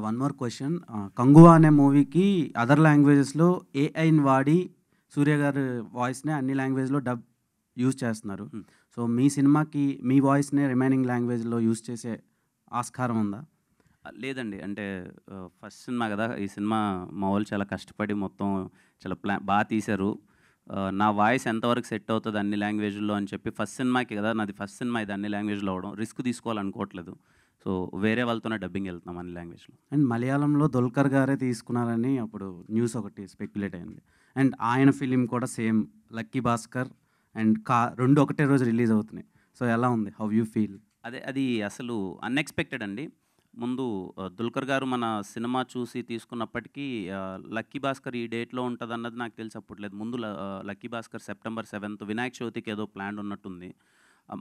One more question. 'Kanguva' అనే మూవీకి other లాంగ్వేజెస్‌లో ఏఐని వాడి సూర్య గారి వాయిస్‌నే అన్ని లాంగ్వేజ్‌లో యూజ్ చేస్తున్నారు. సో, మీ సినిమాకి మీ వాయిస్‌నే రిమైనింగ్ లాంగ్వేజ్‌లో యూజ్ చేసే ఆస్కారం ఉందా? లేదండి. అంటే ఫస్ట్ సినిమా గదా! ఈ సినిమా మా వోళ్ళు చాలా కష్టపడి మొత్తం చాలా బా తీశారు. నా వాయిస్ ఎంతవరకు సెట్ అవుతది అన్ని లాంగ్వేజ్‌ల్లో అని చెప్పి ఫస్ట్ సినిమాకి గదా! నాది ఫస్ట్ సినిమా ఇది అన్ని లాంగ్వేజ్‌లో అవ్వడం. రిస్క్ తీసుకోవాలనుకోవట్లేదు. సో, వేరే వాళ్ళతోనే డబ్బింగ్ ఎళ్తున్నాం అన్ని లాంగ్వేజ్‌లో. అండ్ మలయాళంలో 'దుల్కర్' గారే తీసుకున్నారని అప్పుడు న్యూస్ ఒకటి స్పెక్యులేట్ అయింది. అండ్ ఆయన ఫిలిం కూడా సేమ్ 'లక్కీ భాస్కర్' అండ్ 2 ఒకటే రోజు రిలీజ్ అవుతున్నాయి. సో, ఎలా ఉంది? How you feel? అది అసలు అన్‌ఎక్స్‌పెక్టెడ్ అండి. ముందు 'దుల్కర్' గారు మన సినిమా చూసి తీసుకున్నప్పటికీ 'లక్కీ భాస్కర్' ఈ డేట్‌లో ఉంటదన్నది నాకు తెలిసి అప్పుడు లేదు. ముందు 'లక్కీ భాస్కర్' సెప్టెంబర్ 7థ్ వినాయక చవితికి ఏదో ప్లాన్ ఉన్నట్టుంది.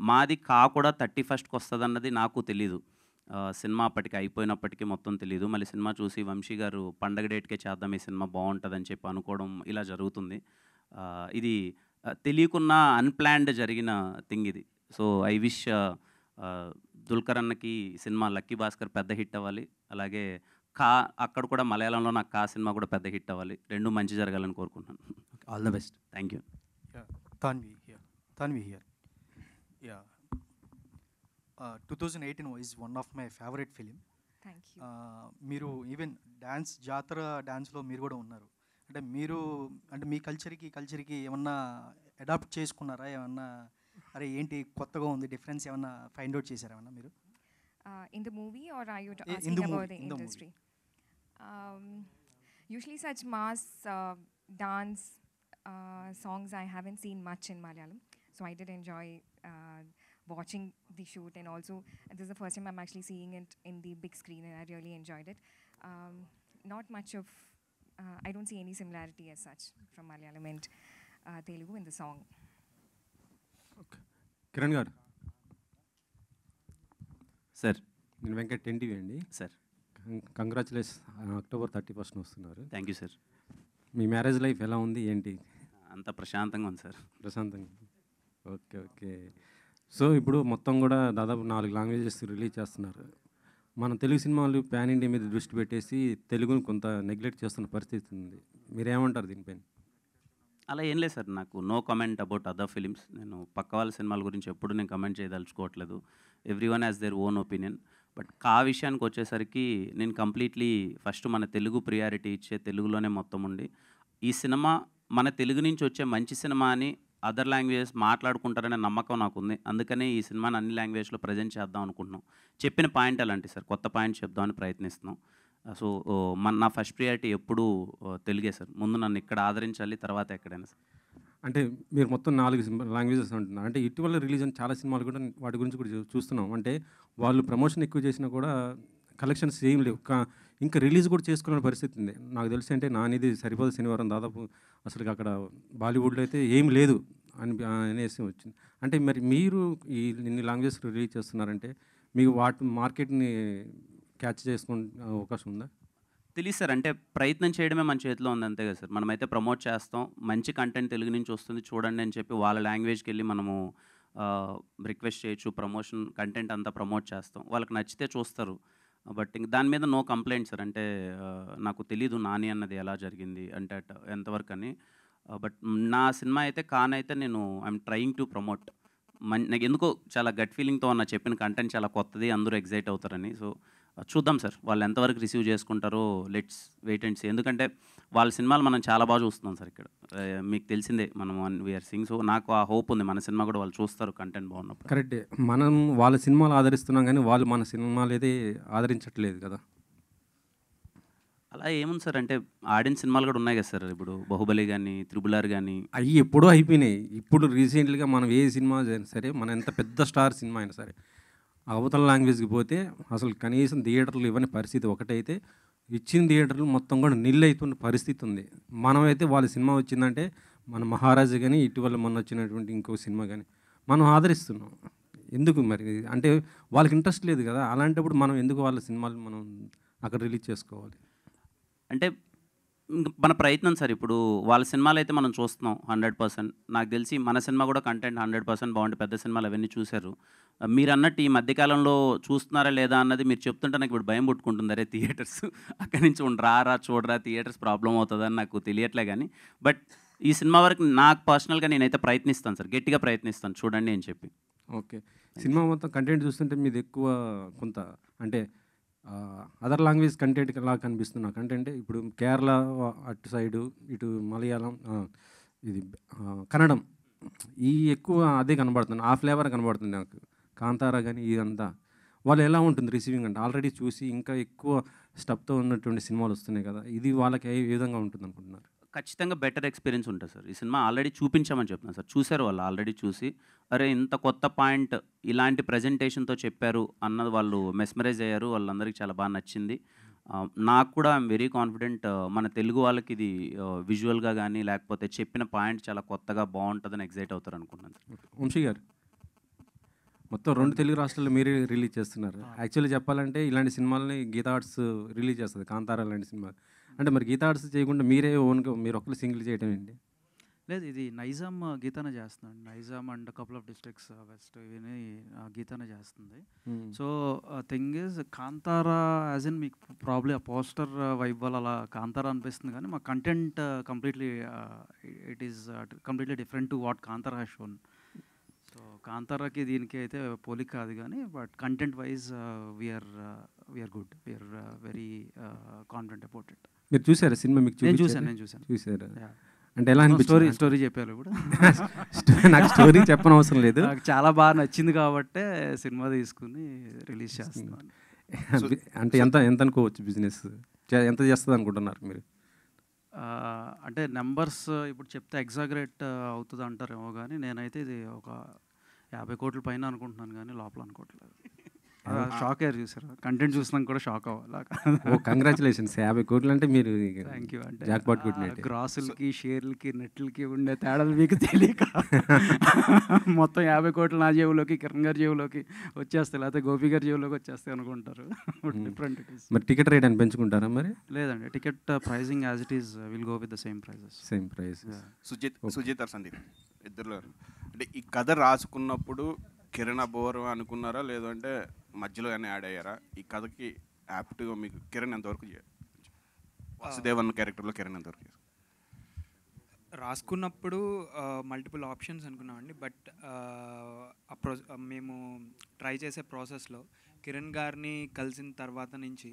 మాది కూడా 31కి వస్తదన్నది నాకు తెలీదు. సినిమా అప్పటికి అయిపోయినప్పటికీ మొత్తం తెలీదు. మళ్ళీ సినిమా చూసి వంశీ గారు పండగ డేట్‌కే చేద్దాం ఈ సినిమా బావుంటదని చెప్పి అనుకోవడం ఇలా జరుగుతుంది. ఇది తెలియకున్నా అన్‌ప్లాన్డ్ జరిగిన థింగ్ ఇది. సో, ఐ విష్ 'దుల్కర్' అన్నకి సినిమా 'లక్కీ భాస్కర్' పెద్ద హిట్ అవ్వాలి. అలాగే అక్కడ కూడా మలయాళంలో నాకు 'కా' సినిమా కూడా పెద్ద హిట్ అవ్వాలి. 2 మంచి జరగాలని కోరుకుంటున్నాను. All the best. Thank you. Yeah, Tanvi here. Yeah, 2018 is one of my favorite film. Thank you. మీరు ఈవెన్ జాతర డాన్స్లో మీరు కూడా ఉన్నారు. అంటే మీరు అంటే మీ కల్చర్కి ఏమన్నా అడాప్ట్ చేసుకున్నారా? ఏమన్నా అరే ఏంటి కొత్తగా ఉంది డిఫరెన్స్ ఏమన్నా ఫైండ్ అవుట్ చేశారా ఏమన్నా మీరు? In the movie, or are you In asking the about movie, the in the industry? Usually such mass dance songs I haven't seen much in Malayalam, so I did enjoy watching the shoot, and also this is the first time I'm actually seeing it in the big screen, and I really enjoyed it. Not much of I don't see any similarity as such from Malayalam and Telugu in the song. Kiran గారు, sir. నేను Venkat NTV అండి. Sir. Congratulations, October 31st వస్తున్నారు. Thank you sir. Me marriage life ఎలా ఉంది ఏంటి? అంత ప్రశాంతంగా ఉంది సార్. ప్రశాంతంగా. ఓకే. సో ఇప్పుడు మొత్తం కూడా దాదాపు 4 లాంగ్వేజెస్ రిలీజ్ చేస్తున్నారు. మన తెలుగు సినిమాలు పాన్ ఇండియా మీద దృష్టి పెట్టేసి తెలుగును కొంత నెగ్లెక్ట్ చేస్తున్న పరిస్థితి ఉంది. మీరేమంటారు దీనిపైన? అలా ఏం లేదు సార్. నాకు no comment about other films. నేను పక్క వాళ్ళ సినిమాల గురించి ఎప్పుడు నేను కమెంట్ చేయదలుచుకోవట్లేదు. Everyone has their own opinion. But విషయానికి వచ్చేసరికి నేను కంప్లీట్లీ ఫస్ట్ మన తెలుగు ప్రియారిటీ ఇచ్చే తెలుగులోనే మొత్తం ఉండి, ఈ సినిమా మన తెలుగు నుంచి వచ్చే మంచి సినిమా అని అదర్ లాంగ్వేజెస్ మాట్లాడుకుంటారనే నమ్మకం నాకుంది. అందుకనే ఈ సినిమాని అన్ని లాంగ్వేజ్లో ప్రజెంట్ చేద్దాం అనుకుంటున్నాం. చెప్పిన పాయింట్ అలాంటి సార్, కొత్త పాయింట్ చెప్దామని ప్రయత్నిస్తున్నాం. సో నా ఫస్ట్ ప్రియారిటీ ఎప్పుడూ తెలుగే సార్. ముందు నన్ను ఇక్కడ ఆదరించాలి, తర్వాత ఎక్కడైనా సార్. అంటే మీరు మొత్తం 4 లాంగ్వేజెస్ అంటున్నారు. అంటే ఇటీవల రిలీజ్ అయిన చాలా సినిమాలు కూడా వాటి గురించి కూడా చూస్తున్నాం. అంటే వాళ్ళు ప్రమోషన్ ఎక్కువ చేసినా కూడా కలెక్షన్స్ ఏం లేవు. ఇంకా రిలీజ్ కూడా చేసుకునే పరిస్థితి ఉంది. నాకు తెలిసి అంటే నానిది సరిపోదు శనివారం దాదాపు అసలు అక్కడ బాలీవుడ్లో అయితే ఏం లేదు అనేసి వచ్చింది. అంటే మరి మీరు ఇన్ని లాంగ్వేజెస్ రిలీజ్ చేస్తున్నారంటే మీకు వాటి మార్కెట్ని క్యాచ్ చేసుకునే అవకాశం ఉందా? తెలియదు సార్. అంటే ప్రయత్నం చేయడమే మన చేతిలో ఉంది, అంతే కదా సార్. మనమైతే ప్రమోట్ చేస్తాం, మంచి కంటెంట్ తెలుగు నుంచి వస్తుంది చూడండి అని చెప్పి వాళ్ళ లాంగ్వేజ్కి వెళ్ళి మనము రిక్వెస్ట్ చేయొచ్చు. ప్రమోషన్ కంటెంట్ అంతా ప్రమోట్ చేస్తాం, వాళ్ళకి నచ్చితే చూస్తారు. బట్ ఇంక దాని మీద నో కంప్లైంట్ సార్. అంటే నాకు తెలీదు నాని అన్నది ఎలా జరిగింది అంటే ఎంతవరకు అని. బట్ నా సినిమా అయితే కానైతే నేను ఐఎమ్ ట్రయింగ్ టు ప్రమోట్. నాకు ఎందుకో చాలా గట్ ఫీలింగ్తో ఉన్న చెప్పిన కంటెంట్ చాలా కొత్తది, అందరూ ఎగ్జైట్ అవుతారని. సో చూద్దాం సార్ వాళ్ళు ఎంతవరకు రిసీవ్ చేసుకుంటారో. Let's wait and see. ఎందుకంటే వాళ్ళ సినిమాలు మనం చాలా బాగా చూస్తున్నాం సార్ ఇక్కడ. మీకు తెలిసిందే మనం వీఆర్ సింగ్. సో నాకు ఆ హోప్ ఉంది మన సినిమా కూడా వాళ్ళు చూస్తారు కంటెంట్ బాగున్నప్పుడు. కరెక్టే. మనం వాళ్ళ సినిమాలు ఆదరిస్తున్నాం కానీ వాళ్ళు మన సినిమాలు అయితే ఆదరించట్లేదు కదా. అలా ఏముంది సార్. అంటే ఆడిన సినిమాలు కూడా ఉన్నాయి కదా సార్. ఇప్పుడు బాహుబలి కానీ, త్రిబుల్ ఆర్ కానీ అవి ఎప్పుడూ అయిపోయినాయి. ఇప్పుడు రీసెంట్గా మనం ఏ సినిమా సరే, మన ఎంత పెద్ద స్టార్ సినిమా అయినా సరే అవతల లాంగ్వేజ్కి పోతే అసలు కనీసం థియేటర్లు ఇవ్వని పరిస్థితి ఒకటైతే, ఇచ్చిన థియేటర్లు మొత్తం కూడా నిల్ అవుతున్న పరిస్థితి ఉంది. మనమైతే వాళ్ళ సినిమా వచ్చిందంటే మన మహారాజు కానీ ఇటీవల మొన్న వచ్చినటువంటి ఇంకో సినిమా కానీ మనం ఆదరిస్తున్నాం. ఎందుకు మరి? అంటే వాళ్ళకి ఇంట్రెస్ట్ లేదు కదా. అలాంటప్పుడు మనం ఎందుకు వాళ్ళ సినిమాలు మనం అక్కడ రిలీజ్ చేసుకోవాలి? అంటే మన ప్రయత్నం సార్. ఇప్పుడు వాళ్ళ సినిమాలు అయితే మనం చూస్తున్నాం 100%. నాకు తెలిసి మన సినిమా కూడా కంటెంట్ 100% బాగుంటే పెద్ద సినిమాలు అవన్నీ చూశారు. మీరన్నట్టు ఈ మధ్యకాలంలో చూస్తున్నారా లేదా అన్నది మీరు చెప్తుంటే నాకు ఇప్పుడు భయం పుట్టుకుంటుంది. అరే థియేటర్స్ అక్కడి నుంచి రారా చూడరా థియేటర్స్ ప్రాబ్లం అవుతుందని నాకు తెలియట్లే కానీ, బట్ ఈ సినిమా వరకు నాకు పర్సనల్గా నేనైతే ప్రయత్నిస్తాను సార్, గట్టిగా ప్రయత్నిస్తాను చూడండి అని చెప్పి. ఓకే. సినిమా మొత్తం కంటెంట్ చూస్తుంటే మీది ఎక్కువ కొంత అంటే అదర్ లాంగ్వేజ్ కంటెంట్ లాగా కనిపిస్తుంది నాకు. అంటే ఇప్పుడు కేరళ అటు సైడు, ఇటు మలయాళం, ఇది కన్నడం, ఈ ఎక్కువ అదే కనబడుతుంది, ఆ ఫ్లేవర్ కనబడుతుంది నాకు. కాంతారా కానీ ఇదంతా వాళ్ళు ఎలా ఉంటుంది రిసీవింగ్ అంటే ఆల్రెడీ చూసి ఇంకా ఎక్కువ స్టెప్తో ఉన్నటువంటి సినిమాలు వస్తున్నాయి కదా, ఇది వాళ్ళకి ఏ విధంగా ఉంటుంది అనుకుంటున్నారు? ఖచ్చితంగా బెటర్ ఎక్స్పీరియన్స్ ఉంటుంది సార్. ఈ సినిమా ఆల్రెడీ చూపించామని చెప్తున్నాను సార్, చూశారు వాళ్ళు ఆల్రెడీ చూసి, అరే ఇంత కొత్త పాయింట్ ఇలాంటి ప్రజెంటేషన్తో చెప్పారు అన్నది వాళ్ళు మెస్మరైజ్ అయ్యారు, వాళ్ళందరికీ చాలా బాగా నచ్చింది. నాకు కూడా ఐఎమ్ వెరీ కాన్ఫిడెంట్ మన తెలుగు వాళ్ళకి ఇది విజువల్గా కానీ లేకపోతే చెప్పిన పాయింట్ చాలా కొత్తగా బాగుంటుందని ఎగ్జైట్ అవుతారు అనుకున్నాను. వంశీ గారు, మొత్తం 2 తెలుగు రాష్ట్రాల్లో మీరే రిలీజ్ చేస్తున్నారు. యాక్చువల్లీ చెప్పాలంటే ఇలాంటి సినిమాలని గీతా ఆర్ట్స్ రిలీజ్ చేస్తుంది, కాంతారా లాంటి సినిమా. అంటే మరి గీతా ఆర్ట్స్ చేయకుండా మీరే ఓన్గా మీరు ఒక్కరు సింగిల్ చేయడం ఏంటి? లేదు, ఇది నైజాం గీతానే చేస్తున్నాడు. Nizam and couple of districts west ఇవన్నీ గీతానే చేస్తుంది. So thing is Kantara as in మీకు ప్రాబ్లీ ఆ పోస్టర్ వైబ్ వల్ల అలా కాంతారా అనిపిస్తుంది, కానీ మా content completely it is completely different to what Kantara has shown. So కాంతారాకి దీనికి అయితే పోలిక కాదు, కానీ but content wise we are good, we are very confident about it. మీరు చూసారా సినిమా? మీకు నేను చూసాను. చూసారా? అంటే ఎలా అనిపించింది? స్టోరీ చెప్పారు ఇప్పుడు. నాకు స్టోరీ చెప్పనవసరం లేదు, నాకు చాలా బాగా నచ్చింది కాబట్టే సినిమా తీసుకుని రిలీజ్ చేస్తున్నాను. అంటే ఎంత ఎంత అనుకోవచ్చు బిజినెస్, ఎంత చేస్తుంది అనుకుంటున్నారు మీరు? అంటే నెంబర్స్ ఇప్పుడు చెప్తే ఎగ్జాగరేట్ అవుతుంది అంటారేమో, కానీ నేనైతే ఇది ఒక 50 కోట్ల పైన అనుకుంటున్నాను, కానీ లోపల అనుకోవట్లేదు. షాక్ అయ్యారు చూసారు, కంటెంట్ చూసినాక కూడా షాక్ అవ్వాలి. ఓ కంగ్రాచులేషన్స్, 50 కోట్లు అంటే మీరు థ్యాంక్ యూ. అంటే జాక్పాట్ కొట్టినట్టు. గ్రాసులకి షేర్లకి నెట్లకి ఉండే తేడాలు మీకు తెలియక మొత్తం 50 కోట్లు నా జేబులోకి, కిరణ్ గారి జేబులోకి వచ్చేస్తాయి, లేకపోతే గోపి గారి జేబులోకి వచ్చేస్తాయి అనుకుంటారు. Different it is. మరి టికెట్ రేట్ అని పెంచుకుంటారా మరి? లేదండి, ticket pricing as it is will go with the same prices. Same price. Sujith Sandeep ఇద్దరు అంటే ఈ కథ రాసుకున్నప్పుడు కిరణ్ అబ్బోరు అనుకున్నారా, లేదంటే మధ్యలో అని యాడ్ అయ్యారా? ఈ కథకి యాప్ట్గా మీకు కిరణ్ ఎంతవరకు వాసుదేవన్ క్యారెక్టర్లో కిరణ్ ఎంతవరకు రాసుకున్నప్పుడు మల్టిపుల్ ఆప్షన్స్ అనుకున్నామండి. బట్ మేము ట్రై చేసే ప్రాసెస్లో కిరణ్ గారిని కలిసిన తర్వాత నుంచి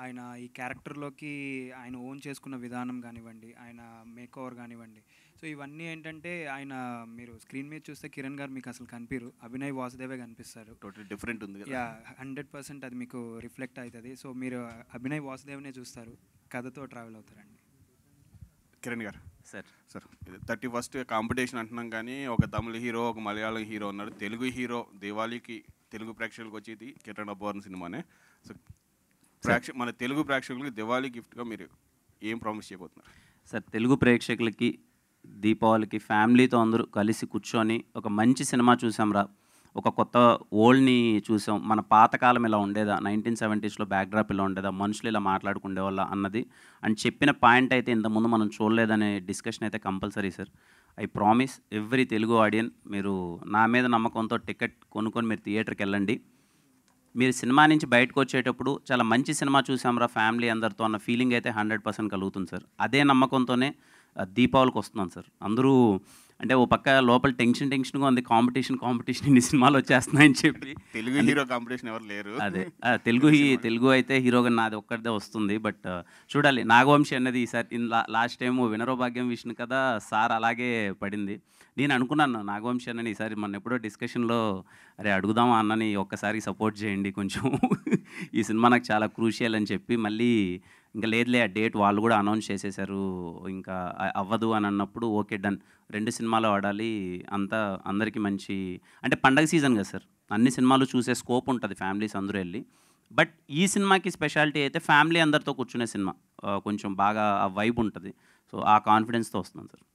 ఆయన ఈ క్యారెక్టర్లోకి ఆయన ఓన్ చేసుకున్న విధానం కానివ్వండి, ఆయన మేకోవర్ కానివ్వండి, సో ఇవన్నీ ఏంటంటే ఆయన మీరు స్క్రీన్ మీద చూస్తే కిరణ్ గారు మీకు అసలు కనిపిరు, అభినయ్ వాసుదేవే కనిపిస్తారు. టోటల్ డిఫరెంట్ ఉంది. యా, 100% అది మీకు రిఫ్లెక్ట్ అవుతుంది. సో మీరు అభినయ్ వాసుదేవ్నే చూస్తారు, కథతో ట్రావెల్ అవుతారండి. కిరణ్ గారు సార్ 31st కాంపిటీషన్ అంటున్నాం, కానీ ఒక తమిళ హీరో, ఒక మలయాళం హీరో ఉన్నాడు. తెలుగు హీరో దివాళీకి తెలుగు ప్రేక్షకులకు వచ్చేది కిరణ్ అబ్బోర్ సినిమానే. సో మన తెలుగు ప్రేక్షకులకి దివాళీ గిఫ్ట్గా మీరు ఏం ప్రామిస్ చేయబోతున్నారు సార్? తెలుగు ప్రేక్షకులకి దీపావళికి ఫ్యామిలీతో అందరూ కలిసి కూర్చొని ఒక మంచి సినిమా చూసాంరా, ఒక కొత్త ఓల్డ్ని చూసాం, మన పాతకాలం ఇలా ఉండేదా, 1970s బ్యాక్డ్రాప్ ఇలా ఉండేదా, మనుషులు ఇలా మాట్లాడుకునే వాళ్ళ అన్నది అని చెప్పిన పాయింట్ అయితే ఇంతకుముందు మనం చూడలేదనే డిస్కషన్ అయితే compulsory sir. I promise every Telugu audience, మీరు నా మీద నమ్మకంతో టికెట్ కొనుక్కొని మీరు థియేటర్కి వెళ్ళండి. మీరు సినిమా నుంచి బయటకు వచ్చేటప్పుడు చాలా మంచి సినిమా చూసాంరా ఫ్యామిలీ అందరితో అన్న ఫీలింగ్ అయితే 100% కలుగుతుంది సార్. అదే నమ్మకంతోనే దీపావళికి వస్తున్నాను సార్. అందరూ అంటే ఓ పక్క లోపల టెన్షన్గా ఉంది, కాంపిటీషన్ ఇన్ని సినిమాలు వచ్చేస్తున్నాయని చెప్పి. తెలుగు హీరో కాంపిటీషన్ ఎవరు లేరు. అదే తెలుగు అయితే హీరోగా నాది ఒక్కడిదే వస్తుంది. బట్ చూడాలి, నాగవంశి అన్నది ఈసారి లాస్ట్ టైం వినరో భాగ్యం విష్ణు కదా సార్ అలాగే పడింది. నేను అనుకున్నాను నాగవంశి అన్నని ఈసారి మన ఎప్పుడో డిస్కషన్లో అరే అడుగుదామా అన్నని ఒక్కసారి సపోర్ట్ చేయండి కొంచెం ఈ సినిమా నాకు చాలా క్రూషియల్ అని చెప్పి, మళ్ళీ ఇంకా లేదులే ఆ డేట్ వాళ్ళు కూడా అనౌన్స్ చేసేసారు, ఇంకా అవ్వదు అని అన్నప్పుడు ఓకే డన్, 2 సినిమాలు ఆడాలి, అంతా అందరికీ మంచి అంటే పండగ సీజన్ కదా సార్, అన్ని సినిమాలు చూసే స్కోప్ ఉంటుంది ఫ్యామిలీస్ అందరూ వెళ్ళి. బట్ ఈ సినిమాకి స్పెషాలిటీ అయితే ఫ్యామిలీ అందరితో కూర్చునే సినిమా, కొంచెం బాగా ఆ వైబ్ ఉంటుంది. సో ఆ కాన్ఫిడెన్స్తో వస్తున్నాను సార్.